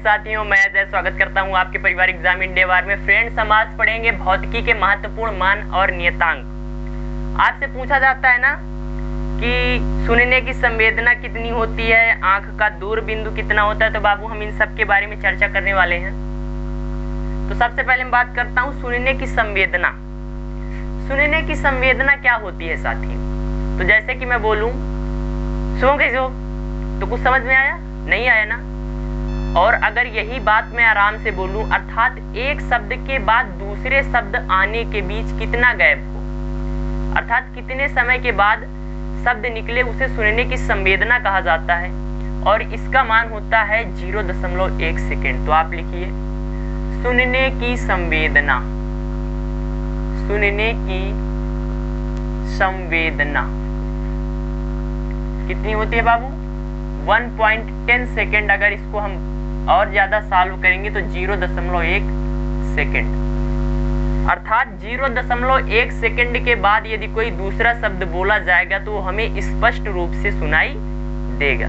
साथियों, मैं अजय स्वागत करता हूं आपके परिवार एग्जाम इंडिया वार में। फ्रेंड्स, हम आज पढ़ेंगे भौतिकी के महत्वपूर्ण मान और नियतांक। आपसे पूछा जाता है ना कि सुनने की संवेदना कितनी होती है, आंख का दूर बिंदु कितना होता है, तो बाबू हम इन सब के बारे में चर्चा करने वाले हैं। तो सबसे पहले मैं बात करता हूँ सुनने की संवेदना। सुनने की संवेदना क्या होती है साथी? तो जैसे कि मैं बोलूं सुनो कैसे, तो कुछ समझ में आया? नहीं आया ना? और अगर यही बात मैं आराम से बोलूं, अर्थात एक शब्द के बाद दूसरे शब्द आने के बीच कितना गैप हो, अर्थात कितने समय के बाद शब्द निकले, उसे सुनने की संवेदना कहा जाता है। और इसका मान होता है 0.1 सेकेंड। तो आप लिखिए सुनने की संवेदना। सुनने की संवेदना कितनी होती है बाबू? 1.10 सेकेंड। अगर इसको हम और ज्यादा सॉल्व करेंगे तो 0.1 सेकेंड, अर्थात 0.1 सेकेंड के बाद यदि कोई दूसरा शब्द बोला जाएगा तो हमें स्पष्ट रूप से सुनाई देगा।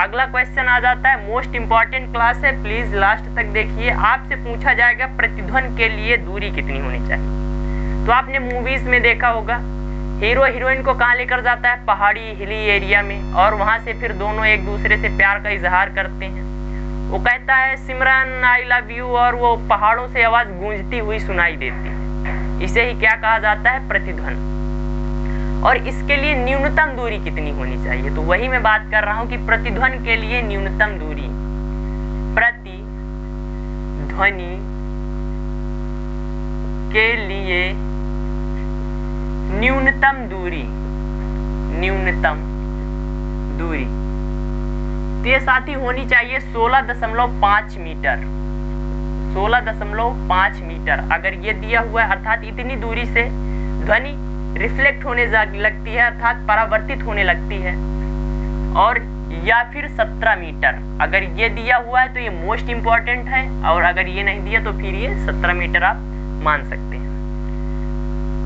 अगला क्वेश्चन आ जाता है, मोस्ट इंपॉर्टेंट क्लास है, प्लीज लास्ट तक देखिए। आपसे पूछा जाएगा प्रतिध्वनि के लिए दूरी कितनी होनी चाहिए। तो आपने मूवीज में देखा होगा, हीरो हीरोइन को कहाँ लेकर जाता है? पहाड़ी हिली एरिया में, और वहां से फिर दोनों एक दूसरे से प्यार का इजहार करते हैं। वो कहता है सिमरन आई लव यू, और वो पहाड़ों से आवाज गूंजती हुई सुनाई देती है। इसे ही क्या कहा जाता है? प्रतिध्वनि। और इसके लिए न्यूनतम दूरी कितनी होनी चाहिए? तो वही मैं बात कर रहा हूं कि प्रतिध्वनि के लिए न्यूनतम दूरी, प्रतिध्वनि के लिए न्यूनतम दूरी, न्यूनतम दूरी तो ये साथी होनी चाहिए 16.5 मीटर। 16.5 मीटर अगर ये दिया हुआ है, अर्थात इतनी दूरी से ध्वनि रिफ्लेक्ट होने लगती है, अर्थात परावर्तित होने लगती है। और या फिर 17 मीटर अगर ये दिया हुआ है तो ये मोस्ट इंपॉर्टेंट है, और अगर ये नहीं दिया तो फिर ये 17 मीटर आप मान सकते हैं।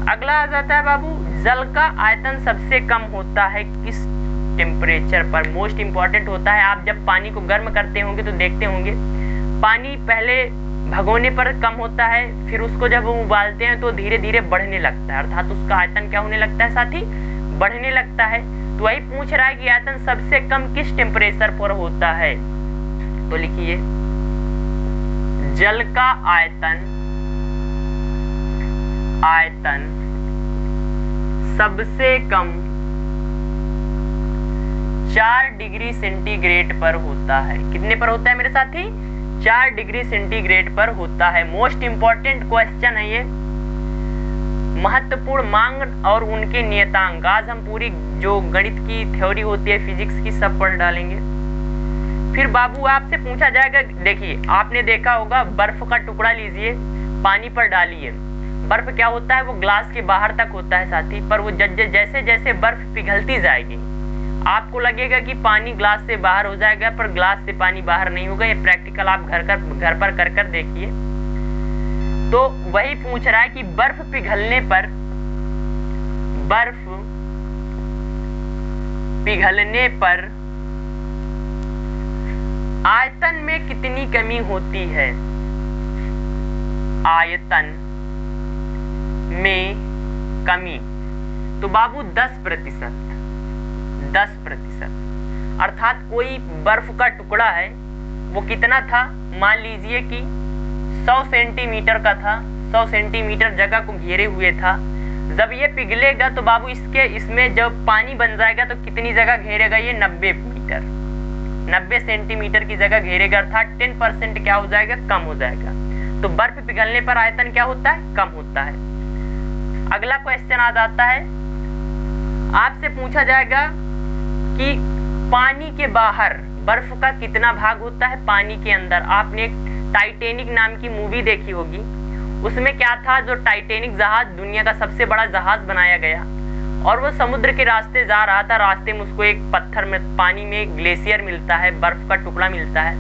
अगला आ जाता है बाबू, जल का आयतन सबसे कम होता है किस टेम्परेचर पर? मोस्ट इंपॉर्टेंट होता है। आप जब पानी को गर्म करते होंगे तो देखते होंगे पानी पहले भगोने पर कम होता है, फिर उसको जब हम उबालते हैं तो धीरे धीरे बढ़ने लगता है, अर्थात उसका आयतन क्या होने लगता है साथी? बढ़ने लगता है। तो वही पूछ रहा है कि आयतन सबसे कम किस टेम्परेचर पर होता है? तो लिखिए जल का आयतन, आयतन सबसे कम 4 डिग्री सेंटीग्रेड पर होता है। कितने पर होता है मेरे साथी? 4 डिग्री सेंटीग्रेड पर होता है। मोस्ट इंपॉर्टेंट क्वेश्चन है ये। महत्वपूर्ण मांग और उनके नियतांक, आज हम पूरी जो गणित की थ्योरी होती है, फिजिक्स की, सब पढ़ डालेंगे। फिर बाबू आपसे पूछा जाएगा, देखिए आपने देखा होगा, बर्फ का टुकड़ा लीजिए, पानी पर डालिए। बर्फ क्या होता है? वो ग्लास के बाहर तक होता है साथी, पर वो जैसे जैसे बर्फ पिघलती जाएगी आपको लगेगा कि पानी ग्लास से बाहर हो जाएगा, पर ग्लास से पानी बाहर नहीं होगा। ये प्रैक्टिकल आप घर पर कर देखिए। तो वही पूछ रहा है कि बर्फ पिघलने पर, बर्फ पिघलने पर आयतन में कितनी कमी होती है? आयतन में कमी तो बाबू 10%। 10%, अर्थात कोई बर्फ का टुकड़ा है, वो कितना था? मान लीजिए कि 100 सेंटीमीटर का था, 100 सेंटीमीटर जगह को घेरे हुए था। जब ये पिघलेगा तो बाबू इसमें जब पानी बन जाएगा तो कितनी जगह घेरेगा? ये 90 मीटर, 90 सेंटीमीटर की जगह घेरेगा, अर्थात 10% क्या हो जाएगा? कम हो जाएगा। तो बर्फ पिघलने पर आयतन क्या होता है? कम होता है। अगला क्वेश्चन आ जाता है, आपसे पूछा जाएगा कि पानी के बाहर बर्फ का कितना भाग होता है पानी के अंदर? आपने एक टाइटैनिक नाम की मूवी देखी होगी, उसमें क्या था? जो टाइटैनिक जहाज दुनिया का सबसे बड़ा जहाज बनाया गया, और वो समुद्र के रास्ते जा रहा था। रास्ते में उसको एक पत्थर में, पानी में ग्लेशियर मिलता है, बर्फ का टुकड़ा मिलता है।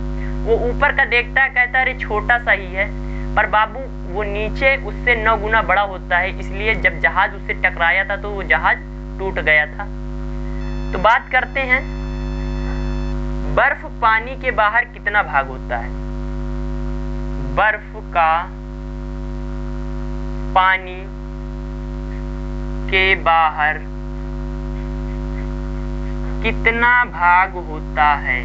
वो ऊपर का देखता है, कहता है अरे छोटा सा ही है, पर बाबू वो नीचे उससे 9 गुना बड़ा होता है। इसलिए जब जहाज उससे टकराया था तो वो जहाज टूट गया था। तो बात करते हैं बर्फ पानी के बाहर कितना भाग होता है? बर्फ का पानी के बाहर कितना भाग होता है?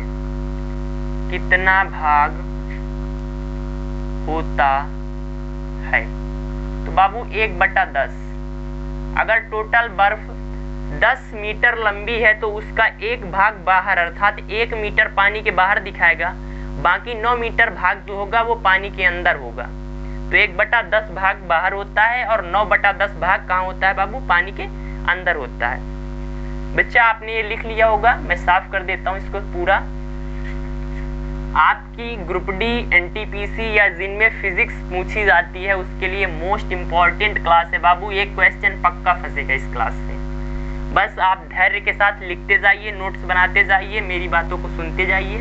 कितना भाग होता है? तो बाबू 1/10। अगर टोटल बर्फ 10 मीटर लंबी है तो उसका 1 भाग बाहर अर्थात 1 मीटर पानी के बाहर दिखाएगा, बाकी 9 मीटर भाग जो होगा वो पानी के अंदर होगा। तो 1/10 भाग बाहर होता है और 9/10 भाग कहाँ होता है बाबू? पानी के अंदर होता है। बच्चा आपने ये लिख लिया होगा, मैं साफ कर देता हूँ इसको पूरा। आपकी ग्रुप डी एनटीपीसी या जिनमें फिजिक्स पूछी जाती है उसके लिए मोस्ट इंपॉर्टेंट क्लास है बाबू। एक क्वेश्चन पक्का फंसेगा इस क्लास से। बस आप धैर्य के साथ लिखते जाइए, नोट्स बनाते जाइए, मेरी बातों को सुनते जाइए।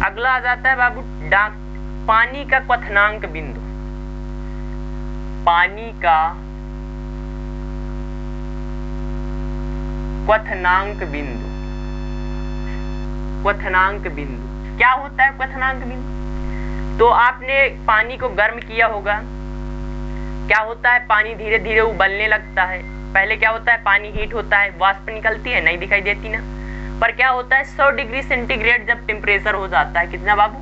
अगला आ जाता है बाबू पानी का क्वथनांक बिंदु। पानी का क्वथनांक बिंदु। क्वथनांक बिंदु क्या होता है? क्वथनांक बिंदु तो आपने पानी को गर्म किया होगा, क्या होता है? पानी धीरे धीरे उबलने लगता है। पहले क्या होता है? पानी हीट होता है, वाष्प निकलती है, नहीं दिखाई देती ना। पर क्या होता है? 100 डिग्री सेंटीग्रेड जब टेम्परेचर हो जाता है, कितना बाबू?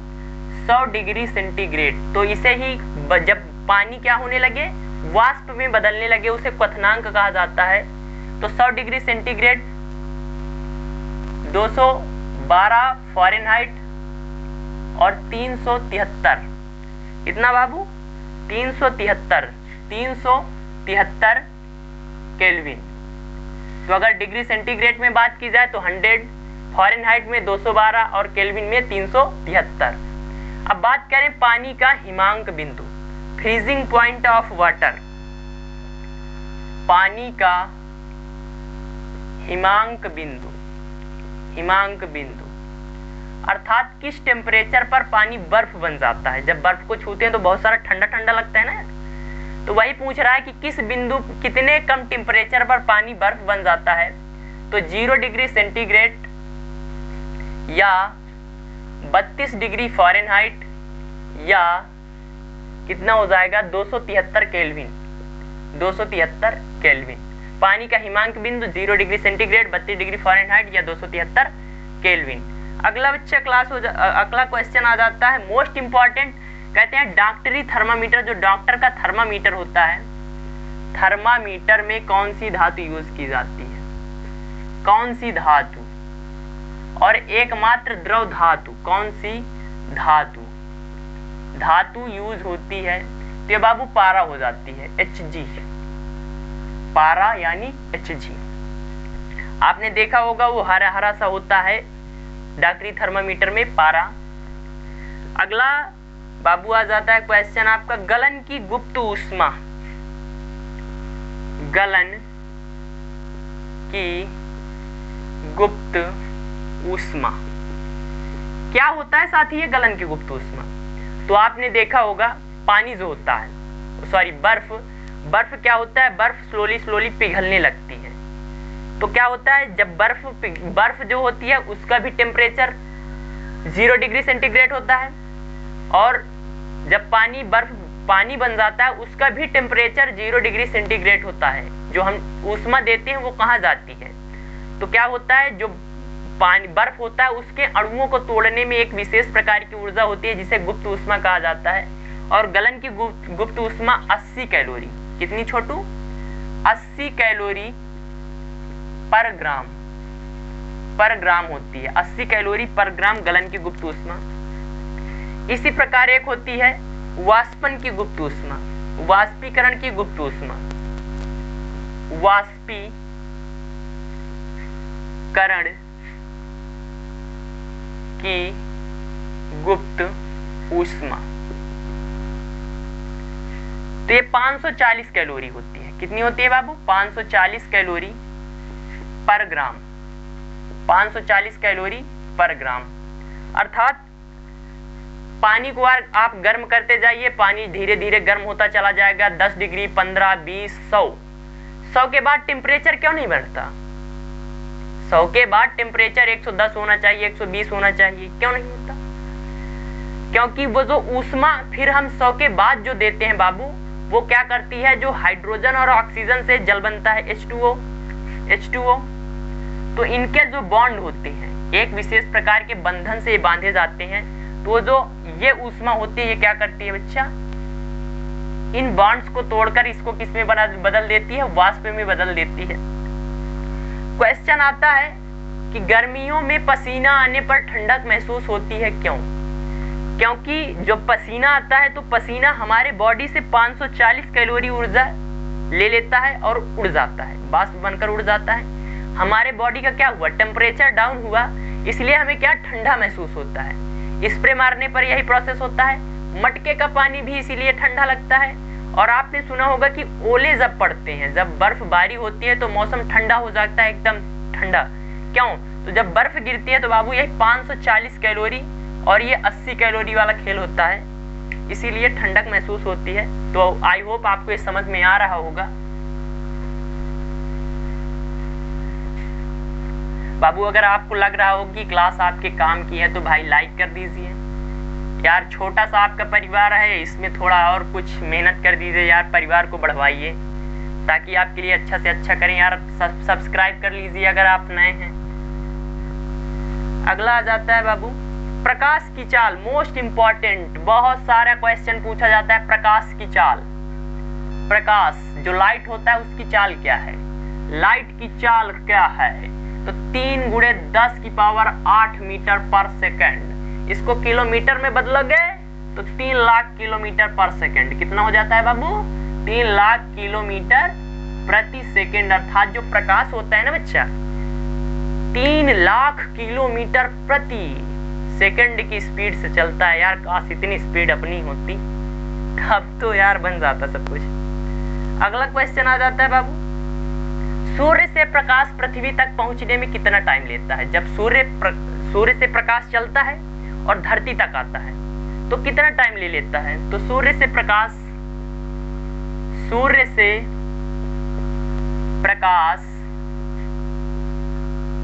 100 डिग्री सेंटीग्रेड। तो इसे ही जब पानी क्या होने लगे? वाष्प में बदलने लगे, उसे क्वथनांक कहा जाता है। तो 100 डिग्री सेंटीग्रेड 212 फ़ारेनहाइट और 373 कितना बाबू? 373 केल्विन। तो अगर डिग्री सेंटीग्रेड में बात की जाए तो 100, फ़ारेनहाइट में 212 और केल्विन में 373। अब बात करें पानी का हिमांक बिंदु, फ्रीजिंग पॉइंट ऑफ वाटर। पानी का हिमांक बिंदु, हिमांक बिंदु अर्थात किस टेम्परेचर पर पानी बर्फ बन जाता है। जब बर्फ को छूते हैं तो बहुत सारा ठंडा ठंडा लगता है ना, तो वही पूछ रहा है कि किस बिंदु, कितने कम टेम्परेचर पर पानी बर्फ बन जाता है। तो 0 डिग्री सेंटीग्रेड या 32 डिग्री फ़ारेनहाइट या कितना हो जाएगा? 273 केल्विन। 273 केल्विन पानी का हिमांक बिंदु 0 डिग्री सेंटीग्रेड, 32 डिग्री फ़ारेनहाइट या 273 केल्विन। अगला बच्चा अगला क्वेश्चन आ जाता है मोस्ट इंपॉर्टेंट। कहते हैं डॉक्टरी थर्मामीटर, जो डॉक्टर का थर्मामीटर होता है, थर्मामीटर में कौन सी धातु यूज की जाती है? कौन सी धातु? और एकमात्र द्रव धातु कौन सी धातु? धातु यूज होती है तो ये बाबू पारा हो जाती है, Hg। पारा यानी Hg। आपने देखा होगा वो हरा हरा सा होता है डॉक्टरी थर्मामीटर में, पारा। अगला बाबू आ जाता है क्वेश्चन आपका गलन की गुप्त ऊष्मा। गलन की गुप्त ऊष्मा क्या होता है साथी? ये गलन की गुप्त ऊष्मा तो आपने देखा होगा पानी जो होता है, सॉरी बर्फ क्या होता है? बर्फ स्लोली पिघलने लगती है। तो क्या होता है? जब बर्फ जो होती है उसका भी टेम्परेचर 0 डिग्री सेंटीग्रेड होता है, और जब पानी बन जाता है उसका भी टेम्परेचर 0 डिग्री सेंटीग्रेड होता है। जो हम ऊष्मा देते हैं वो कहाँ जाती है? तो क्या होता है? जो बर्फ होता है उसके अणुओं को तोड़ने में एक विशेष प्रकार की ऊर्जा होती है जिसे गुप्त ऊष्मा कहा जाता है। और गलन की गुप्त ऊष्मा 80 कैलोरी, कितनी छोटू? 80 कैलोरी पर ग्राम होती है। 80 कैलोरी पर ग्राम गलन की गुप्त ऊष्मा। इसी प्रकार एक होती है वाष्पन की गुप्त ऊष्मा, वाष्पीकरण की गुप्त ऊष्मा। वाष्पीकरण की गुप्त ऊष्मा तो ये 540 कैलोरी होती है। कितनी होती है बाबू? 540 कैलोरी पर ग्राम। 540 कैलोरी पर ग्राम। अर्थात पानी को आप गर्म करते जाइए, पानी धीरे धीरे गर्म होता चला जाएगा। 10 डिग्री, 15, 20, 100 के बाद टेम्परेचर क्यों नहीं बढ़ता? 100 के बाद टेम्परेचर 110 होना चाहिए, 120 होना चाहिए, क्यों नहीं होता? क्योंकि वो जो ऊष्मा फिर हम 100 के बाद जो देते हैं बाबू, वो क्या करती है, जो हाइड्रोजन और ऑक्सीजन से जल बनता है H2O, तो इनके जो बॉन्ड होते हैं एक विशेष प्रकार के बंधन से बांधे जाते हैं, तो जो ये ऊष्मा होती है ये क्या करती है बच्चा, इन बॉन्ड्स को तोड़कर इसको किस में बदल देती है, वाष्प में बदल देती है। क्वेश्चन आता है कि गर्मियों में पसीना आने पर ठंडक महसूस होती है, क्यों? क्योंकि जब पसीना आता है तो पसीना हमारे बॉडी से 540 कैलोरी ऊर्जा ले लेता है और उड़ जाता है, वाष्प बनकर उड़ जाता है। हमारे बॉडी का क्या हुआ, टेम्परेचर डाउन हुआ, इसलिए हमें क्या ठंडा महसूस होता है। स्प्रे मारने पर यही प्रोसेस होता है। मटके का पानी भी इसीलिए ठंडा लगता है। और आपने सुना होगा कि ओले जब पड़ते हैं, जब बर्फबारी होती है तो मौसम ठंडा हो जाता है, एकदम ठंडा। क्यों? तो जब बर्फ गिरती है तो बाबू यही 540 कैलोरी और ये 80 कैलोरी वाला खेल होता है, इसीलिए ठंडक महसूस होती है। तो आई होप आपको ये समझ में आ रहा होगा। बाबू अगर आपको लग रहा हो कि क्लास आपके काम की है तो भाई लाइक कर दीजिए यार। छोटा सा आपका परिवार है, इसमें थोड़ा और कुछ मेहनत कर दीजिए यार, परिवार को बढ़वाइए ताकि आपके लिए अच्छा से अच्छा करें यार। सब्सक्राइब कर लीजिए अगर आप नए हैं। अगला आ जाता है बाबू प्रकाश की चाल, मोस्ट इंपॉर्टेंट। बहुत सारा क्वेश्चन पूछा जाता है प्रकाश की चाल। प्रकाश जो लाइट होता है उसकी चाल क्या है, लाइट की चाल क्या है? तो 3 × 10⁸ मीटर पर सेकेंड। इसको किलोमीटर में बदलोगे तो 3 लाख किलोमीटर पर सेकेंड। कितना हो जाता है बाबू? 3 लाख किलोमीटर प्रति सेकेंड। अर्थात जो प्रकाश होता है ना बच्चा, 3 लाख किलोमीटर प्रति सेकेंड की स्पीड से चलता है यार। काश इतनी स्पीड अपनी होती, अब तो यार बन जाता सब कुछ। अगला क्वेश्चन आ जाता है बाबू सूर्य से प्रकाश पृथ्वी तक पहुंचने में कितना टाइम लेता है? जब सूर्य से प्रकाश चलता है और धरती तक आता है तो कितना टाइम ले लेता है? तो सूर्य से प्रकाश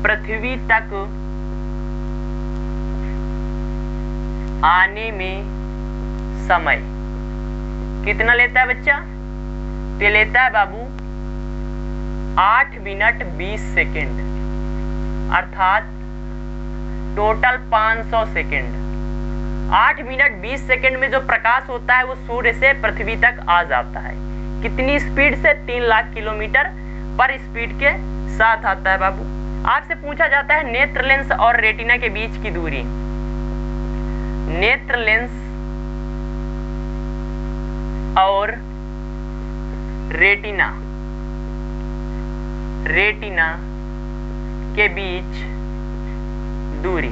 पृथ्वी तक आने में समय कितना लेता है बच्चा? तो लेता है बाबू 8 मिनट 20 सेकेंड, अर्थात टोटल 500 सेकेंड। 8 मिनट 20 सेकेंड में जो प्रकाश होता है वो सूर्य से पृथ्वी तक आ जाता है। कितनी स्पीड से? 3 लाख किलोमीटर पर स्पीड के साथ आता है बाबू। आपसे पूछा जाता है नेत्र लेंस और रेटिना के बीच की दूरी। नेत्र लेंस और रेटिना के बीच दूरी।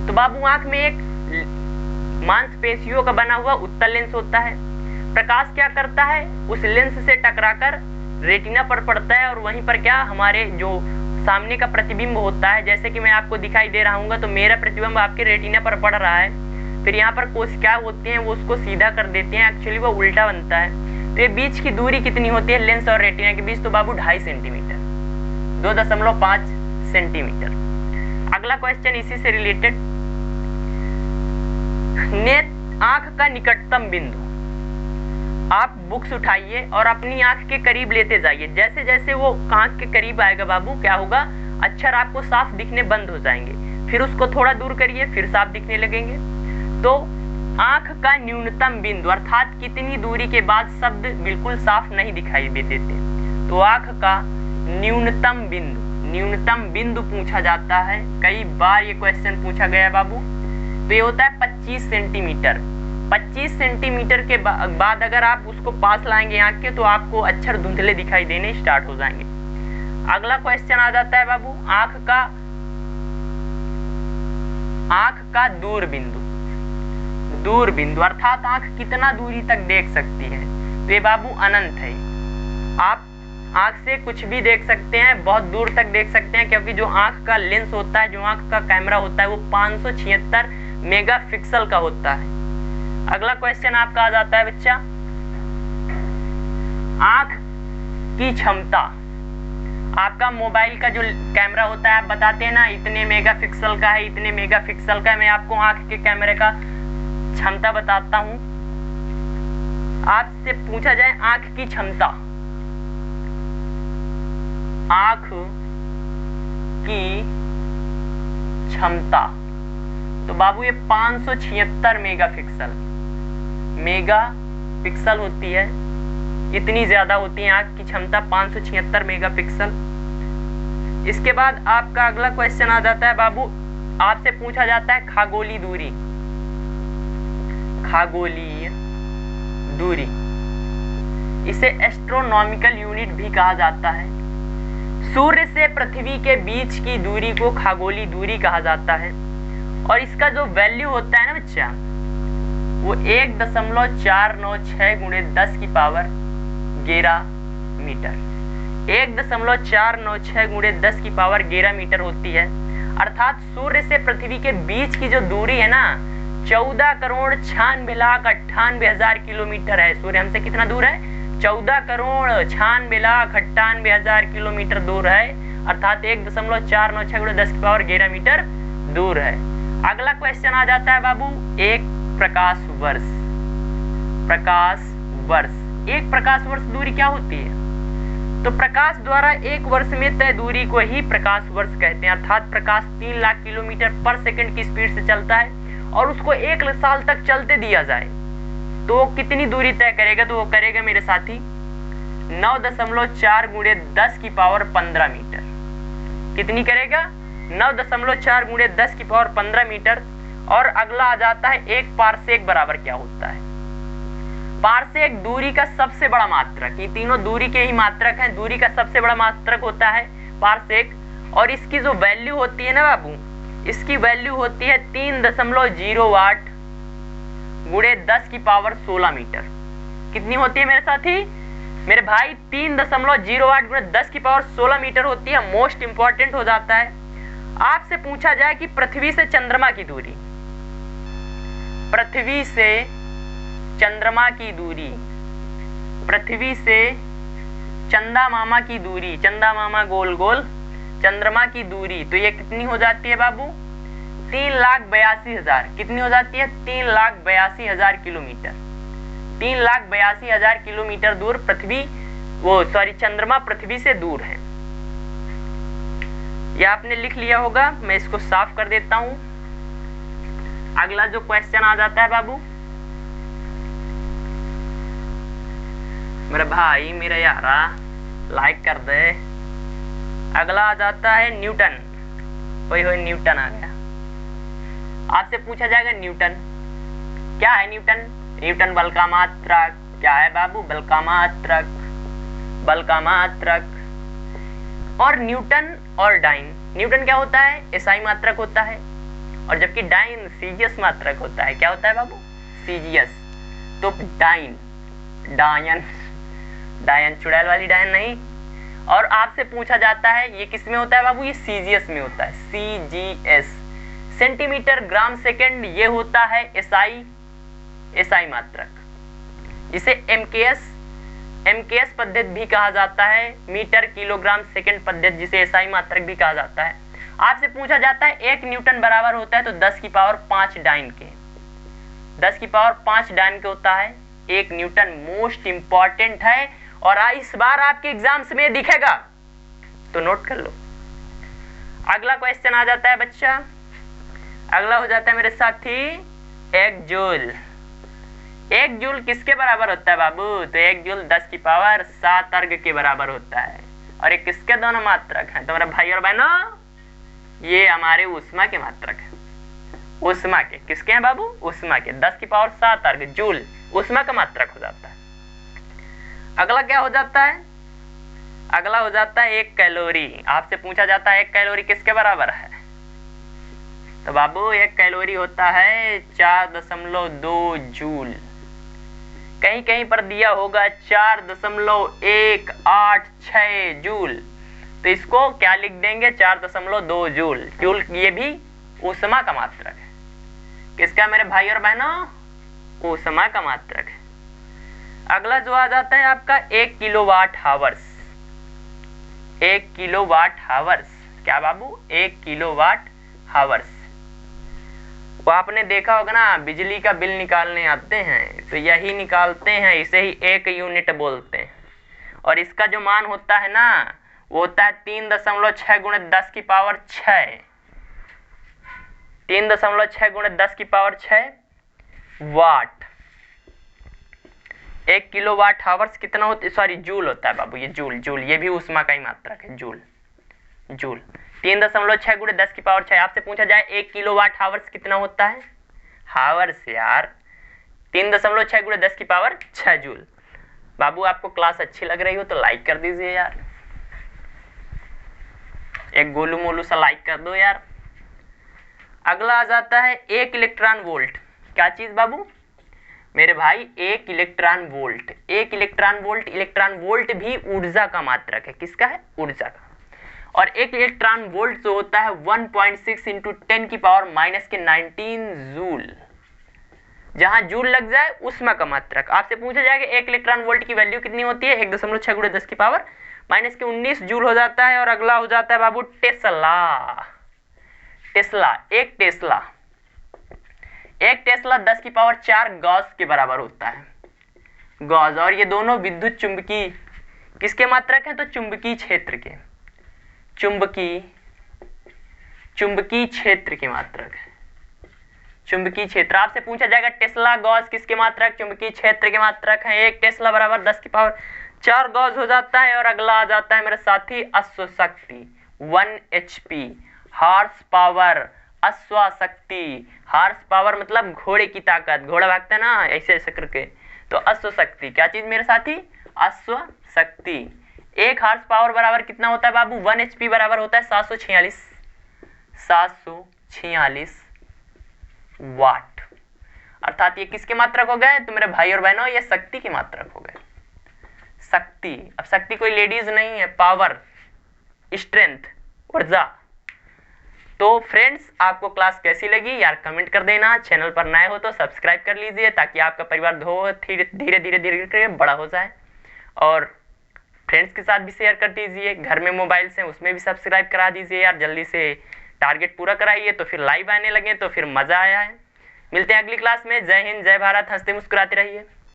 तो बाबू आंख में एक मांसपेशियों का बना हुआ उत्तल लेंस होता है। प्रकाश क्या करता है? उस लेंस से टकराकर रेटिना पर पड़ता है और वहीं पर क्या हमारे जो सामने का प्रतिबिंब होता है, जैसे कि मैं आपको दिखाई दे रहा हूँ तो मेरा प्रतिबिंब आपके रेटिना पर पड़ रहा है। फिर यहाँ पर कोशिका होती हैं वो उसको सीधा कर देते हैं, एक्चुअली वो उल्टा बनता है। तो ये बीच की दूरी कितनी होती है लेंस और रेटिना के बीच? तो बाबू 2.5 सेंटीमीटर, 2.5 सेंटीमीटर। अगला क्वेश्चन इसी से रिलेटेड, आंख का निकटतम बिंदु। आप बुक्स उठाइए और अपनी आंख के करीब लेते जाइए। जैसे जैसे वो आंख के करीब आएगा बाबू क्या होगा, अक्षर आपको साफ दिखने बंद हो जाएंगे। फिर उसको थोड़ा दूर करिए, फिर साफ दिखने लगेंगे। तो आंख का न्यूनतम बिंदु अर्थात कितनी दूरी के बाद शब्द बिल्कुल साफ नहीं दिखाई देते थे, तो आंख का न्यूनतम बिंदु पूछा जाता है। कई बार ये क्वेश्चन पूछा गया है बाबू। तो ये होता है 25 सेंटीमीटर। 25 सेंटीमीटर के बाद अगर आप उसको पास लाएंगे आंख के तो आपको अक्षर धुंधले दिखाई देने स्टार्ट हो जाएंगे। अगला क्वेश्चन आ जाता है बाबू आंख का दूर बिंदु अर्थात आंख कितना दूरी तक देख सकती है? तो ये बाबू अनंत है। आप आंख से कुछ भी देख सकते हैं, बहुत दूर तक देख सकते हैं, क्योंकि जो आंख का लेंस होता है, जो आंख का कैमरा होता है वो 576 मेगापिक्सल का होता है। अगला क्वेश्चन आपका आ जाता है बच्चा आंख की क्षमता। आपका मोबाइल का जो कैमरा होता है, आप बताते हैं ना इतने मेगापिक्सल का है, इतने मेगापिक्सल का है। मैं आपको आंख के कैमरे का क्षमता बताता हूं। आपसे पूछा जाए आंख की क्षमता, आंख की क्षमता, तो बाबू ये 576 मेगापिक्सल होती है। इतनी ज्यादा होती है आंख की क्षमता, 576 मेगापिक्सल। इसके बाद आपका अगला क्वेश्चन आ जाता है बाबू, आपसे पूछा जाता है खगोलीय दूरी। खगोलीय दूरी, इसे एस्ट्रोनॉमिकल यूनिट भी कहा जाता है। सूर्य से पृथ्वी के बीच की दूरी को खगोलीय दूरी कहा जाता है। और इसका जो वैल्यू होता है ना बच्चा, वो 1.496 गुणे 10 की पावर 11 मीटर, 1.496 गुणे 10 की पावर 11 मीटर होती है। अर्थात सूर्य से पृथ्वी के बीच की जो दूरी है ना, 14,96,98,000 किलोमीटर है। सूर्य हमसे कितना दूर है? 14,96,98,000 किलोमीटर दूर है। अर्थात 1.496 गुणे 10 की पावर 11 मीटर दूर है। अगला क्वेश्चन आ जाता है बाबू, एक प्रकाश वर्ष। प्रकाश वर्ष, एक प्रकाश वर्ष दूरी क्या होती है? तो प्रकाश द्वारा एक वर्ष में तय दूरी को ही प्रकाश वर्ष कहते हैं। अर्थात प्रकाश 3 लाख किलोमीटर पर सेकंड की स्पीड से चलता है और उसको 1 साल तक चलते दिया जाए तो कितनी दूरी तय करेगा? तो वो करेगा मेरे साथी 9.4 गुणे 10 की पावर 15 मीटर। कितनी करेगा? 9.4 गुणे 10 की पावर 15 मीटर। और अगला आ जाता है एक पारसेक बराबर क्या होता है? पारसेक दूरी का सबसे बड़ा मात्रक, ये तीनों दूरी के ही मात्रक हैं, दूरी का सबसे बड़ा मात्रक होता है पारसेक। और इसकी जो वैल्यू होती है ना बाबू, इसकी वैल्यू होती है 3.08 गुणे 10 की पावर 16 मीटर। कितनी होती है मेरे साथी, मेरे भाई? 3.08 गुणे 10 की पावर 16 मीटर होती है। मोस्ट इंपॉर्टेंट हो जाता है। आपसे पूछा जाए कि पृथ्वी से चंद्रमा की दूरी, पृथ्वी से चंद्रमा की दूरी, पृथ्वी से चंदा मामा की दूरी, चंदा मामा गोल गोल चंद्रमा की दूरी, तो ये कितनी हो जाती है बाबू? 3,82,000। कितनी हो जाती है? 3,82,000 किलोमीटर। 3,82,000 किलोमीटर दूर पृथ्वी, चंद्रमा पृथ्वी से दूर है। ये आपने लिख लिया होगा, मैं इसको साफ कर देता हूं। अगला जो क्वेश्चन आ जाता है बाबू, मेरा भाई मेरा यारा लाइक कर दे। अगला आ जाता है न्यूटन। वही न्यूटन आ गया। आपसे पूछा जाएगा न्यूटन क्या है? न्यूटन, न्यूटन बल का मात्रक। क्या है बाबू? बल का मात्रक, बल का मात्रक। और न्यूटन और डाइन, न्यूटन क्या होता है? एसआई मात्रक होता है, और जबकि डाइन सीजीएस मात्रक होता है। क्या होता है बाबू? सीजीएस। तो डाइन, डायन, डायन चुड़ैल वाली डायन नहीं। और आपसे पूछा जाता है ये किस में होता है बाबू? ये सीजीएस में होता है, सीजीएस, सेंटीमीटर ग्राम सेकंड। ये होता है एसआई, एसआई मात्रक, जिसे एमकेएस पद्धति भी कहा जाता है, मीटर किलोग्राम सेकंड पद्धति, जिसे एसआई मात्रक भी कहा जाता है। आपसे पूछा जाता है 1 न्यूटन बराबर होता है तो 10 की पावर 5 डाइन के, 10 की पावर 5 डाइन के होता है 1 न्यूटन। मोस्ट इंपॉर्टेंट है और इस बार आपके एग्जाम्स में दिखेगा, तो नोट कर लो। अगला क्वेश्चन आ जाता है बच्चा, अगला हो जाता है मेरे साथी 1 जूल। 1 जूल किसके बराबर होता है बाबू? तो 1 जूल 10 की पावर 7 अर्ग के बराबर होता है। और ये किसके दोनों मात्रक हैं? तो मेरा भाई और बहनों, ये हमारे ऊष्मा के मात्रक है। ऊष्मा के किसके हैं बाबू? ऊष्मा के। 10 की पावर 7 अर्ग जूल ऊष्मा का मात्रक हो जाता है। अगला क्या हो जाता है? अगला हो जाता है 1 कैलोरी। आपसे पूछा जाता है 1 कैलोरी किसके बराबर है? तो बाबू 1 कैलोरी होता है 4.2 जूल। कहीं कहीं पर दिया होगा 4.186 जूल, तो इसको क्या लिख देंगे? 4.2 जूल। जूल ये भी ऊष्मा का मात्रक है। किसका मेरे भाई और बहनों? ऊष्मा का मात्रक है। अगला जो आ जाता है आपका 1 किलोवाट हावर्स। 1 kilowatt hours. क्या बाबू? 1 किलोवाट हावर्स। वो आपने देखा होगा ना, बिजली का बिल निकालने आते हैं तो यही निकालते हैं, इसे ही 1 यूनिट बोलते हैं। और इसका जो मान होता है ना, वो होता है 3.6 गुणे 10 की पावर 6। 3.6 गुणे 10 की पावर 6 वाट। 1 किलोवाट हावर्स कितना होता है? सॉरी, जूल होता है बाबू, ये जूल। जूल ये भी ऊष्मा का ही मात्रक है, जूल। जूल 3.6 गुणे 10 की पावर 6। आपसे पूछा जाए 1 किलोवाट हावर्स कितना होता है? हावर्स यार, 3.6 गुणे 10 की पावर 6 जूल। बाबू आपको क्लास अच्छी लग रही हो तो लाइक कर दीजिए यार, एक गोलू मोलू सा लाइक कर दो यार। अगला आ जाता है 1 इलेक्ट्रॉन वोल्ट। क्या चीज बाबू? मेरे भाई 1 electron volt. 1 electron volt, electron volt भी ऊर्जा का मात्रक है। किसका है? ऊर्जा का। और 1 इलेक्ट्रॉन वोल्ट जो होता है 1.6 इंटू 10 की पावर -19 जूल। जहां जूल लग जाए उष्मा का मात्रक। आपसे पूछा जाएगा 1 इलेक्ट्रॉन वोल्ट की वैल्यू कितनी होती है? 1.6 गुणे 10 की पावर -19 जूल हो जाता है। और अगला हो जाता है बाबू टेस्ला। टेस्ला, एक टेस्ला 10 की पावर 4 गॉस के बराबर होता है। गॉस। और ये दोनों विद्युत चुंबकीय किसके मात्रक हैं? तो चुंबकीय क्षेत्र के, चुंबकीय क्षेत्र के मात्रक है। चुंबकीय क्षेत्र। आपसे पूछा जाएगा टेस्ला गॉस किसके मात्रक? चुंबकीय क्षेत्र के मात्रक है। 1 टेस्ला बराबर 10 की पावर 4 गॉस हो जाता है। और अगला आ जाता है मेरे साथी अश्वशक्ति, 1 HP, हॉर्स पावर। अश्वशक्ति, हॉर्स पावर मतलब घोड़े की ताकत, घोड़ा भागता है ना ऐसे ऐसे करके, तो अश्वशक्ति। क्या चीज मेरे साथी? अश्वशक्ति। 1 हॉर्स पावर बराबर कितना होता है बाबू? 1 HP बराबर होता है 746 वाट। अर्थात ये किसके मात्रक हो गए? तो मेरे भाई और बहनों ये शक्ति के मात्रक हो गए। शक्ति। अब शक्ति कोई लेडीज नहीं है, पावर, स्ट्रेंथ, ऊर्जा। तो फ्रेंड्स आपको क्लास कैसी लगी यार कमेंट कर देना। चैनल पर नए हो तो सब्सक्राइब कर लीजिए ताकि आपका परिवार धीरे धीरे बड़ा हो जाए। और फ्रेंड्स के साथ भी शेयर कर दीजिए। घर में मोबाइल से उसमें भी सब्सक्राइब करा दीजिए यार, जल्दी से टारगेट पूरा कराइए तो फिर लाइव आने लगे तो फिर मजा आया है। मिलते हैं अगली क्लास में। जय हिंद, जय भारत। हंसते मुस्कुराते रहिए।